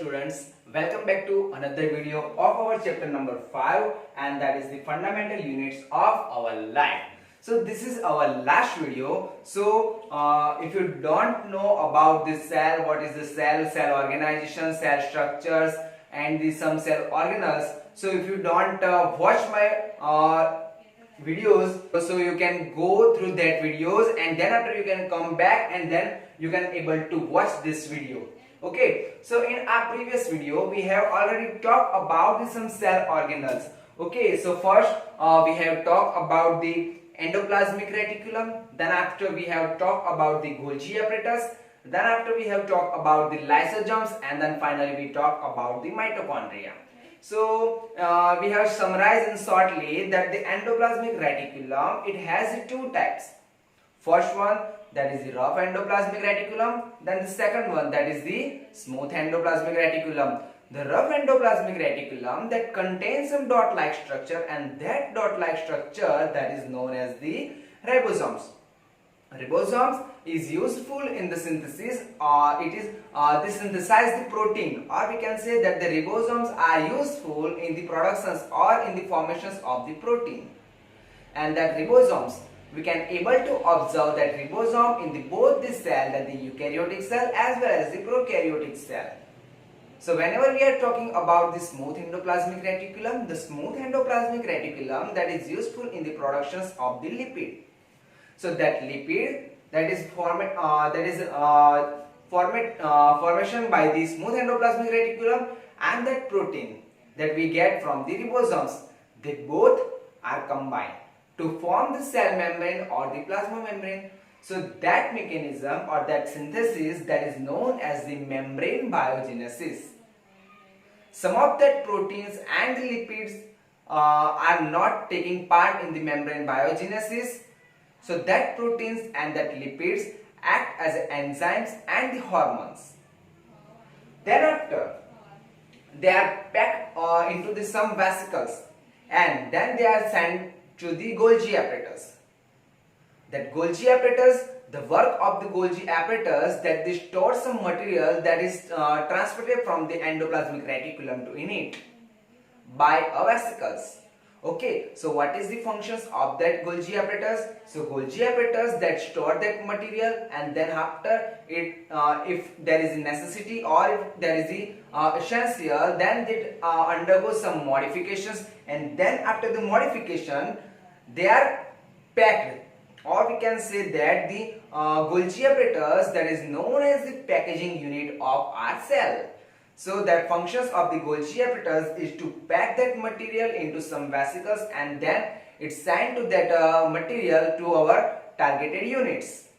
students, welcome back to another video of our chapter number 5, and that is the fundamental units of our life. So this is our last video. So if you don't know about this cell, what is the cell organization, cell structures and some cell organelles, so if you don't watch my videos, so you can go through that videos and then after you can come back and then you can able to watch this video. Okay, so in our previous video we have already talked about some cell organelles. Okay, so first we have talked about the endoplasmic reticulum, then after we have talked about the Golgi apparatus, then after we have talked about the lysosomes, and then finally we talk about the mitochondria. So we have summarized in shortly that the endoplasmic reticulum, it has two types. First one, that is the rough endoplasmic reticulum, then the second one, that is the smooth endoplasmic reticulum. The rough endoplasmic reticulum that contains some dot-like structure, and that dot-like structure that is known as the ribosomes. Ribosomes is useful in the synthesis, they synthesize the protein, or we can say that the ribosomes are useful in the productions or in the formations of the protein. And that ribosomes, we can able to observe that ribosome in the both the cell, that the eukaryotic cell as well as the prokaryotic cell. So whenever we are talking about the smooth endoplasmic reticulum, the smooth endoplasmic reticulum that is useful in the productions of the lipid. So that lipid that is formation by the smooth endoplasmic reticulum and that protein that we get from the ribosomes, they both are combined to form the cell membrane or the plasma membrane. So that mechanism or that synthesis that is known as the membrane biogenesis. Some of that proteins and the lipids are not taking part in the membrane biogenesis. So that proteins and that lipids act as enzymes and the hormones. Thereafter, they are packed into some vesicles, and then they are sent to the Golgi apparatus. That Golgi apparatus, the work of the Golgi apparatus, that they store some material that is transported from the endoplasmic reticulum to innate by a vesicles. Okay, so what is the functions of that Golgi apparatus? So Golgi apparatus that store that material, and then after it, if there is a necessity or if there is the essential, then it undergoes some modifications, and then after the modification they are packed, or we can say that the Golgi apparatus that is known as the packaging unit of our cell. So that functions of the Golgi apparatus is to pack that material into some vesicles, and then it's sent to that material to our targeted units.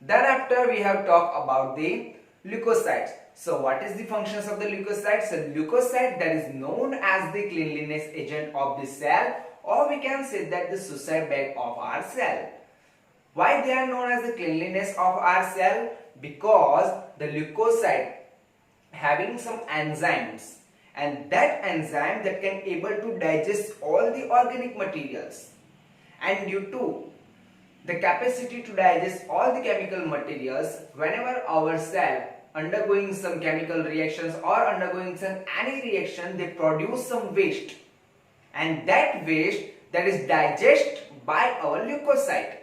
Then after we have talked about the leukocytes. So what is the functions of the leukocytes? So leukocyte that is known as the cleanliness agent of the cell, or we can say that the suicide bag of our cell. Why they are known as the cleanliness of our cell? Because the leukocyte having some enzymes, and that enzyme that can able to digest all the organic materials, and due to the capacity to digest all the chemical materials, whenever our cell undergoing some chemical reactions or undergoing some any reaction, they produce some waste, and that waste that is digested by our leukocyte,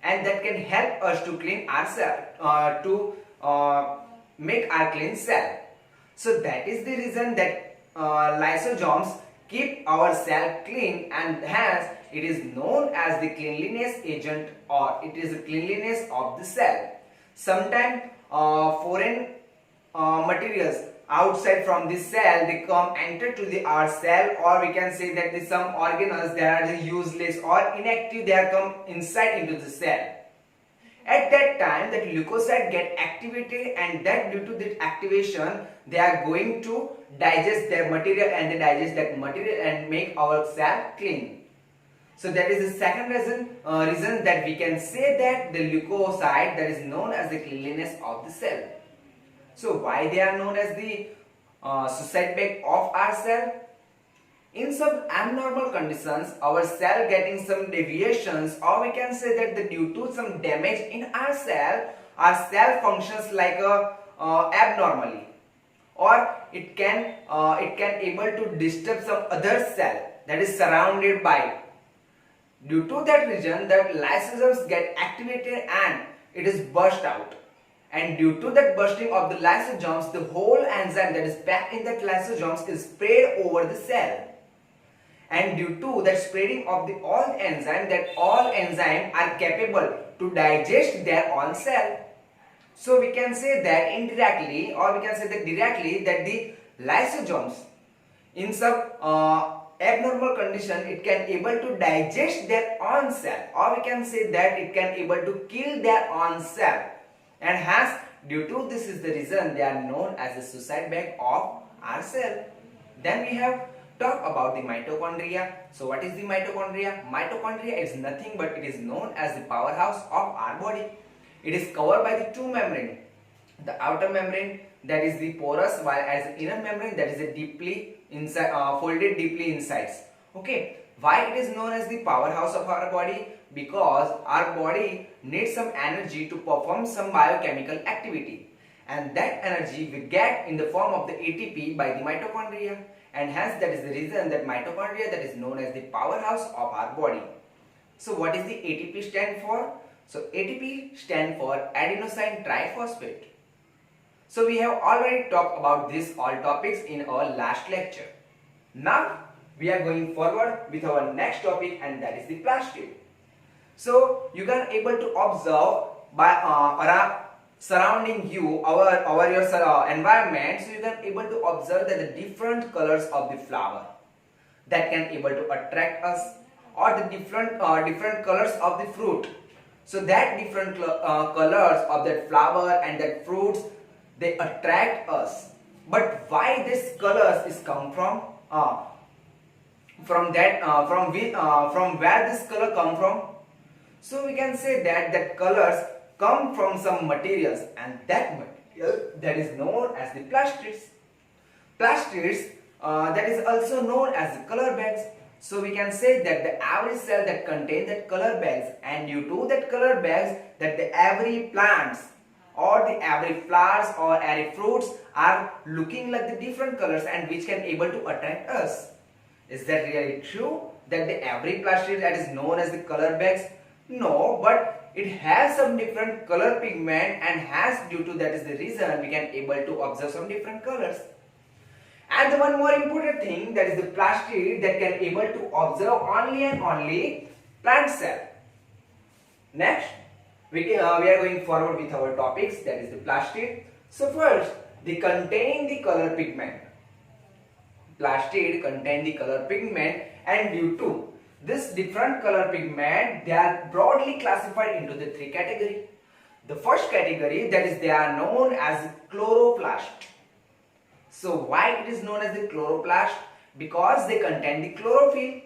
and that can help us to clean our cell, to make our clean cell. So that is the reason that lysosomes keep our cell clean, and hence it is known as the cleanliness agent, or it is the cleanliness of the cell. Sometimes foreign materials outside from the cell, they come enter to our cell, or we can say that some organelles that are useless or inactive, they are come inside into the cell. At that time that leukocyte get activated, and that due to that activation they are going to digest their material, and they digest that material and make our cell clean. So that is the second reason that we can say that the leukocyte that is known as the cleanliness of the cell. So why they are known as the suicide bag of our cell? In some abnormal conditions, our cell getting some deviations, or we can say that due to some damage in our cell functions like abnormally. or it can able to disturb some other cell that is surrounded by. Due to that reason, the lysosomes get activated and it is burst out. And due to that bursting of the lysosomes, the whole enzyme that is packed in that lysosomes is spread over the cell. And due to that spreading of the all enzyme, that all enzyme are capable to digest their own cell. So we can say that indirectly, or we can say that directly, that the lysosomes in some abnormal condition, it can able to digest their own cell, or we can say that it can able to kill their own cell, and hence due to this is the reason they are known as the suicide bag of our cell. Then we have talk about the mitochondria. So what is the mitochondria? Mitochondria is nothing but it is known as the powerhouse of our body. It is covered by the two membrane. The outer membrane, that is the porous, while as the inner membrane, that is a deeply inside, folded deeply inside. Okay, why it is known as the powerhouse of our body? Because our body needs some energy to perform some biochemical activity, and that energy we get in the form of the ATP by the mitochondria, and hence that is the reason that mitochondria that is known as the powerhouse of our body. So what is the ATP stand for? So ATP stand for adenosine triphosphate. So we have already talked about these all topics in our last lecture. Now we are going forward with our next topic, and that is the plastid. So you can able to observe by around surrounding you, your environment. So you can able to observe that the different colors of the flower that can able to attract us, or the different colors of the fruit. So that different colors of that flower and that fruits, they attract us. But why this colors is come from? From where this color come from? So we can say that colors come from some materials, and that material that is known as the plastids. Plastids that is also known as the color bags. So we can say that the every cell that contain that color bags, and due to that color bags, that the every plants or the every flowers or every fruits are looking like the different colors, and which can able to attract us. Is that really true that the every plastid that is known as the color bags? No, but it has some different color pigment, and has due to that is the reason we can able to observe some different colors. And the one more important thing, that is the plastid that can able to observe only and only plant cell. Next, we are going forward with our topics, that is the plastid. So first, they contain the color pigment. Plastid contain the color pigment, and due to this different color pigment, they are broadly classified into the three categories. The first category, that is they are known as chloroplast. So why it is known as the chloroplast? Because they contain the chlorophyll,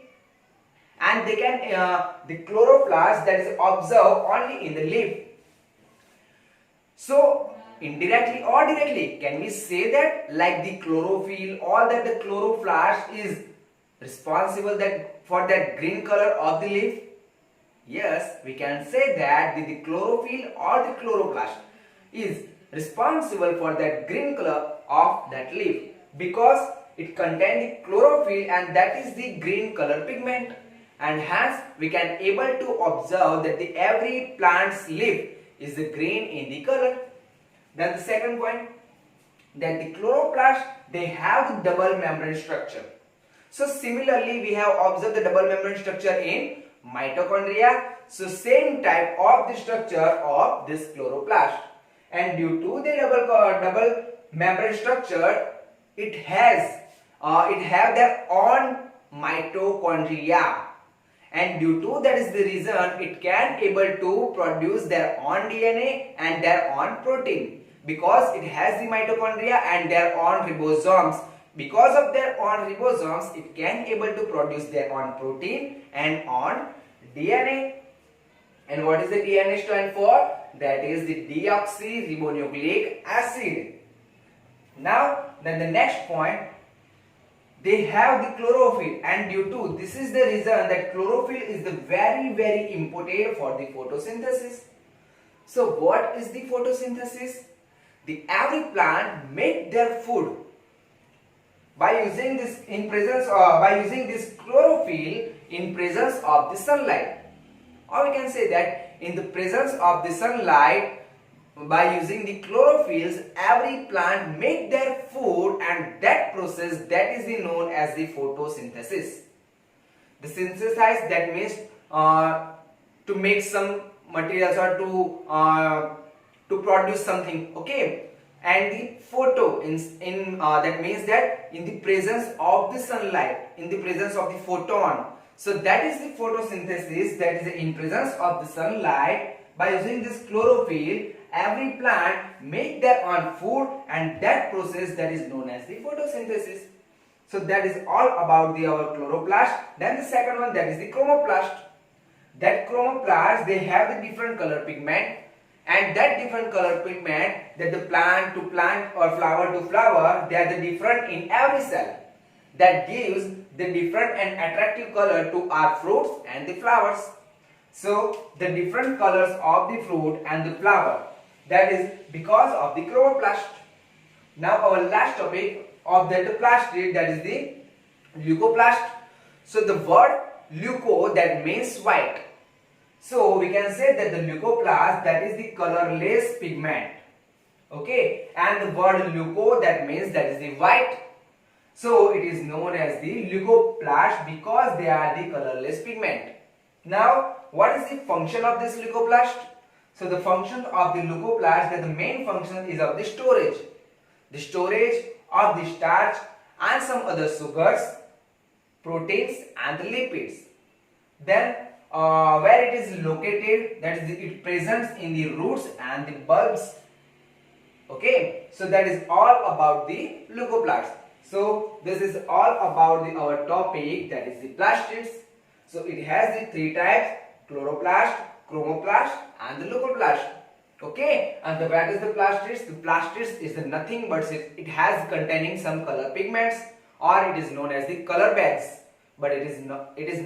and they can the chloroplast that is observed only in the leaf. So indirectly or directly, can we say that like the chlorophyll, or that the chloroplast is responsible for that green color of the leaf? Yes, we can say that the chlorophyll or the chloroplast is responsible for that green color of that leaf, because it contains the chlorophyll, and that is the green color pigment, and hence we can able to observe that the every plant's leaf is the green in the color. Then the second point, that the chloroplast, they have the double membrane structure. So similarly, we have observed the double membrane structure in mitochondria. So same type of the structure of this chloroplast, and due to the double membrane structure, it have their own mitochondria, and due to that is the reason it can able to produce their own DNA and their own protein, because it has the mitochondria and their own ribosomes. Because of their own ribosomes, it can able to produce their own protein and own DNA. And what is the DNA stand for? That is the deoxyribonucleic acid. Now, then the next point, they have the chlorophyll, and due to this is the reason that chlorophyll is the very important for the photosynthesis. So what is the photosynthesis? The every plant make their food by using this chlorophyll in presence of the sunlight, or we can say that in the presence of the sunlight, by using the chlorophylls, every plant make their food, and that process that is known as the photosynthesis. The synthesize, that means to make some materials or to produce something, okay. And the photo that means that in the presence of the sunlight, in the presence of the photon. So that is the photosynthesis, that is in presence of the sunlight. By using this chlorophyll, every plant make their own food, and that process that is known as the photosynthesis. So that is all about our chloroplast. Then the second one, that is the chromoplast. That chromoplast, they have the different color pigment, and that different color pigment, that the plant to plant or flower to flower, they are the different in every cell. That gives the different and attractive color to our fruits and the flowers. So the different colors of the fruit and the flower, that is because of the chromoplast. Now our last topic of the plastid, that is the leucoplast. So the word leuco, that means white. So we can say that the leucoplast, that is the colorless pigment, okay, and the word leuco, that means that is the white. So it is known as the leucoplast because they are the colorless pigment. Now what is the function of this leucoplast? So the function of the leucoplast, that the main function is of the storage of the starch and some other sugars, proteins and the lipids. Then where it is located, that is it presents in the roots and the bulbs, okay. So that is all about the leucoplast. So this is all about our topic, that is the plastids. So it has the three types: chloroplast, chromoplast and the leucoplast, okay. And what is the plastids? The plastids is nothing but it has containing some color pigments, or it is known as the color bags. But it is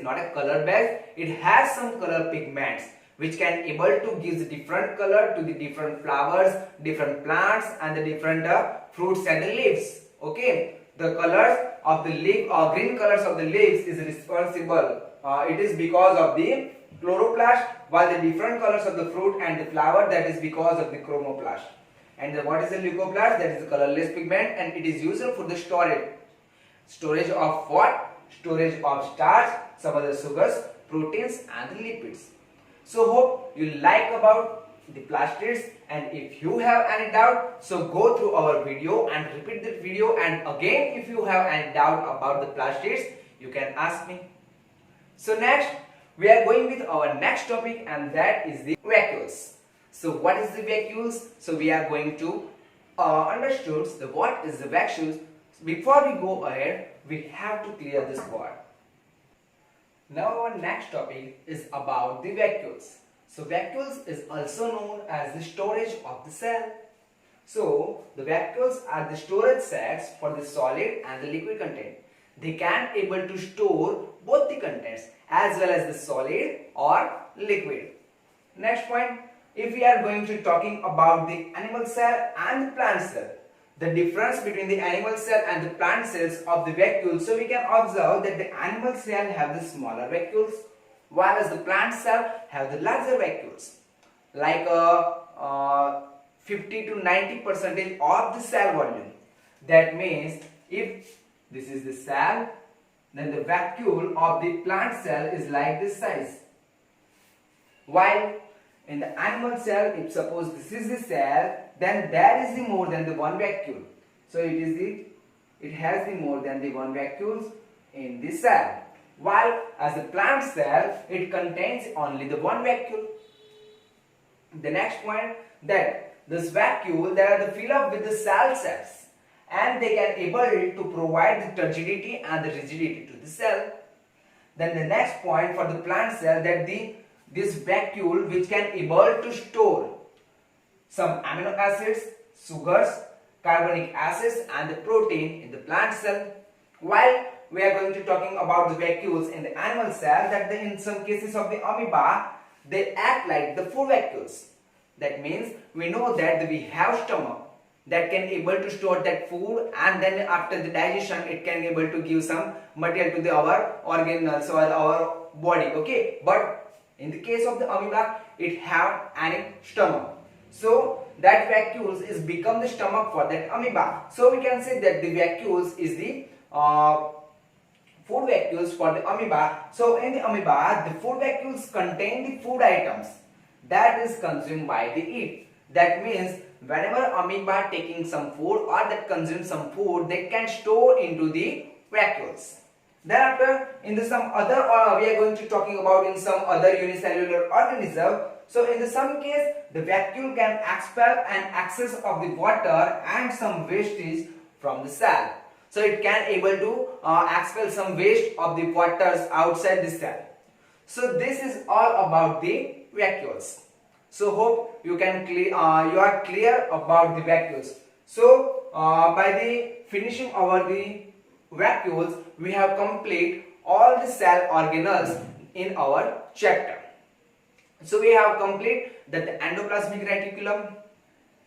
not a color bag. It has some color pigments which can able to give the different color to the different flowers, different plants and the different fruits and the leaves, okay. The colors of the leaf or green colors of the leaves is responsible. It is because of the chloroplast, while the different colors of the fruit and the flower, that is because of the chromoplast. And what is the leucoplast? That is the colorless pigment, and it is used for the storage of what? Storage of starch, some other sugars, proteins and the lipids. So hope you like about the plastids, and if you have any doubt, so go through our video and repeat the video, and again if you have any doubt about the plastids, you can ask me. So next we are going with our next topic, and that is the vacuoles. So what is the vacuoles? So we are going to understand what is the vacuoles. Before we go ahead, we have to clear this word. Now our next topic is about the vacuoles. So vacuoles is also known as the storage of the cell. So the vacuoles are the storage sacs for the solid and the liquid content. They can able to store both the contents as well as the solid or liquid. Next point, if we are going to talking about the animal cell and the plant cell, the difference between the animal cell and the plant cells of the vacuoles, so we can observe that the animal cell have the smaller vacuoles, while as the plant cell have the larger vacuoles, like 50 to 90% of the cell volume. That means if this is the cell, then the vacuole of the plant cell is like this size. While in the animal cell, if suppose this is the cell, then there is the more than the one vacuole. So it has the more than the one vacuoles in the cell. While as the plant cell, it contains only the one vacuole. The next point, that this vacuole, they are filled up with the cell cells, and they can able to provide the turgidity and the rigidity to the cell. Then the next point for the plant cell, that this vacuole which can able to store some amino acids, sugars, carbonic acids and the protein in the plant cell. While we are going to talking about the vacuoles in the animal cell, that in some cases of the amoeba, they act like the food vacuoles. That means we know that we have stomach, that can able to store that food, and then after the digestion it can able to give some material to our organelles or our body. Okay, but in the case of the amoeba, it have any stomach, so that vacuoles is become the stomach for that amoeba. So we can say that the vacuoles is the food vacuoles for the amoeba. So in the amoeba, the food vacuoles contain the food items that is consumed by the it. That means whenever amoeba taking some food or that consume some food, they can store into the vacuoles. Thereafter, in the some other, we are going to talking about in some other unicellular organism. So in the some case, the vacuole can expel an excess of the water and some wastage from the cell. So it can able to expel some waste of the waters outside the cell. So this is all about the vacuoles. So hope you can you are clear about the vacuoles. So by the finishing over the vacuoles, we have complete all the cell organelles in our chapter. So we have complete that the endoplasmic reticulum.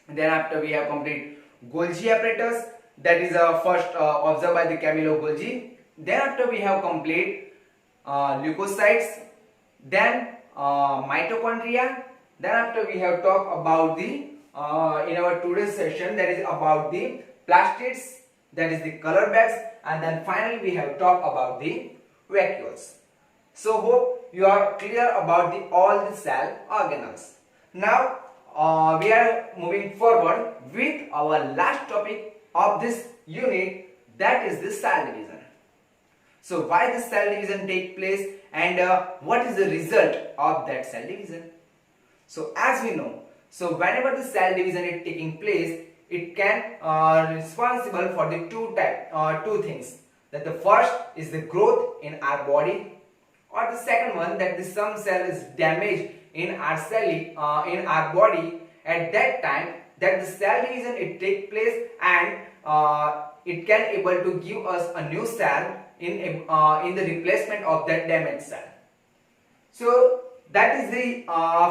Then after we have complete Golgi apparatus, that is first observed by the Camillo Golgi. Then after we have complete leukocytes, then mitochondria. Then after we have talked about the in our today's session, that is about the plastids, that is the color bags, and then finally we have talked about the vacuoles. So hope you are clear about the all the cell organelles. Now we are moving forward with our last topic of this unit, that is the cell division. So why the cell division take place, and what is the result of that cell division? So as we know, so whenever the cell division is taking place, it can responsible for the two things. That the first is the growth in our body, or the second one that the some cell is damaged in our cell in our body. At that time, that the cell division it take place, and it can able to give us a new cell in the replacement of that damaged cell. So that is the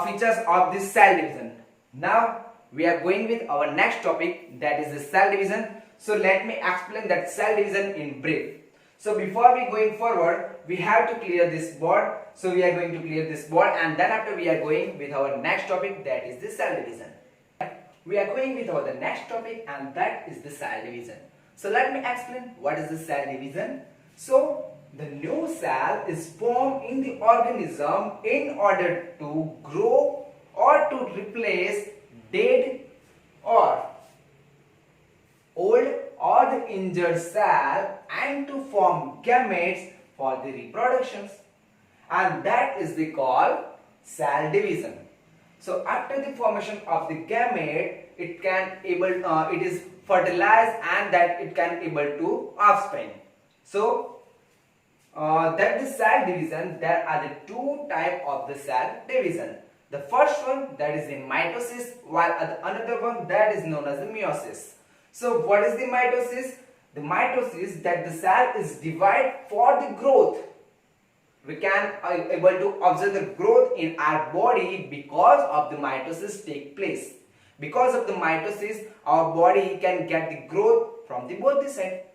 features of this cell division. Now we are going with our next topic, that is the cell division. So let me explain that cell division in brief. So before we going forward, we have to clear this board. So we are going to clear this board, and then after we are going with our next topic, that is the cell division. We are going with our the next topic, and that is the cell division. So let me explain what is the cell division. So the new cell is formed in the organism in order to grow or to replace dead or old or the injured cell, and to form gametes for the reproductions, and that is the called cell division. So after the formation of the gamete, it can able it is fertilized, and that it can able to offspring. So that the cell division, there are the two type of the cell division. The first one, that is the mitosis, while another one that is known as the meiosis. So what is the mitosis? The mitosis, that the cell is divided for the growth. We can able to observe the growth in our body because of the mitosis take place. Because of the mitosis, our body can get the growth from the both the side.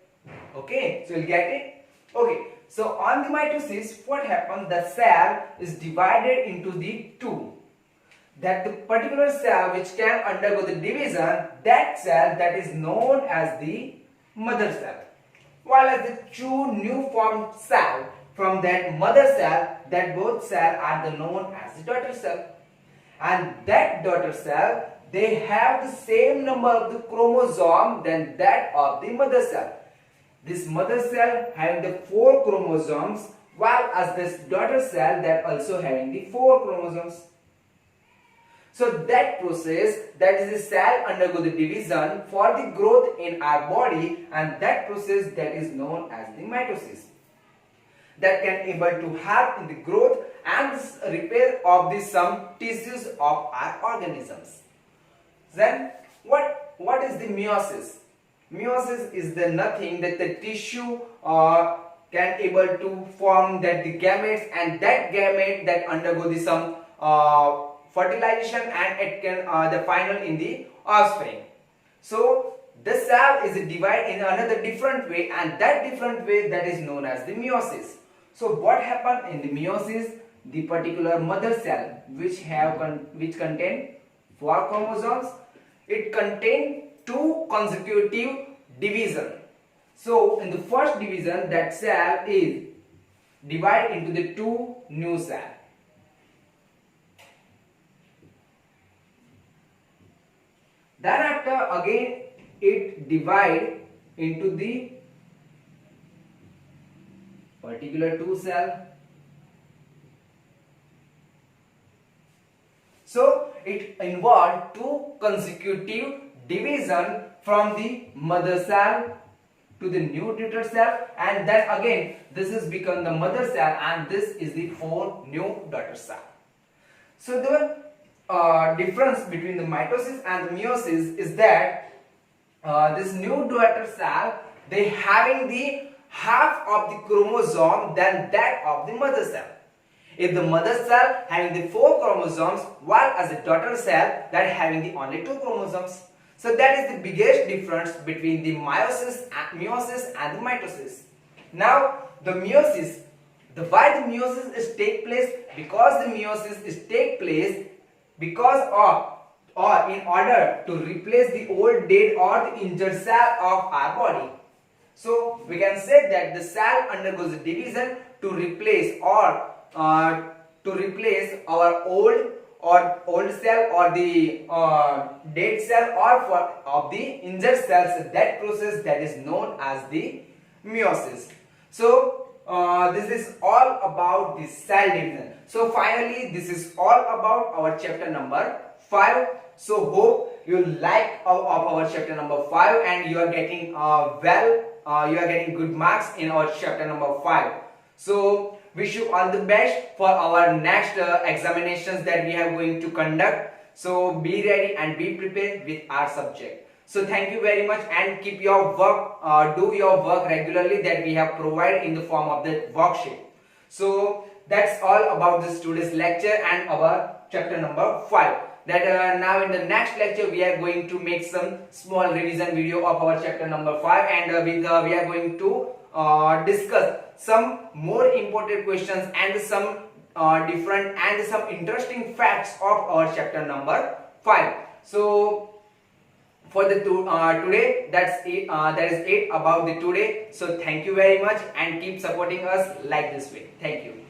Okay, so you'll get it. Okay, so on the mitosis, what happens? The cell is divided into the two. That the particular cell which can undergo the division, that cell that is known as the mother cell, while as the two new formed cell from that mother cell, that both cell are known as the daughter cell. And that daughter cell, they have the same number of the chromosome than that of the mother cell. This mother cell having the 4 chromosomes, while as this daughter cell that also having the 4 chromosomes. So that process, that is the cell undergo the division for the growth in our body, and that process that is known as the mitosis. That can able to help in the growth and repair of the some tissues of our organisms. Then what is the meiosis? Meiosis is the nothing that the tissue can able to form that the gametes, and that gamete that undergo the some fertilization, and it can the final in the offspring. So the cell is divided in another different way, and that different way that is known as the meiosis. So what happened in the meiosis? The particular mother cell which contain 4 chromosomes, it contain 2 consecutive division. So in the first division, that cell is divided into the 2 new cells. Then after again it divide into the particular 2 cell. So it involved 2 consecutive division from the mother cell to the new daughter cell, and then again this is become the mother cell, and this is the 4 new daughter cell. So the difference between the mitosis and the meiosis is that this new daughter cell, they having the half of the chromosome than that of the mother cell. If the mother cell having the 4 chromosomes, while as the daughter cell that having the only 2 chromosomes. So that is the biggest difference between the meiosis and the mitosis. Now the meiosis, why the meiosis is take place? Because the meiosis is take place because of or in order to replace the old, dead or the injured cell of our body. So we can say that the cell undergoes division to replace our old cell or the dead cell or of the injured cells. That process that is known as the meiosis. So this is all about the cell division. So finally this is all about our chapter number 5. So hope you like of our chapter number 5 and you are getting you are getting good marks in our chapter number 5. So wish you all the best for our next examinations that we are going to conduct. So be ready and be prepared with our subject. So thank you very much, and keep your work, do your work regularly that we have provided in the form of the worksheet. So that's all about this today's lecture and our chapter number 5. That now in the next lecture we are going to make some small revision video of our chapter number 5, and we are going to discuss some more important questions and some different and some interesting facts of our chapter number 5. So for the today, that's it. That is it about the today. So thank you very much, and keep supporting us like this way. Thank you.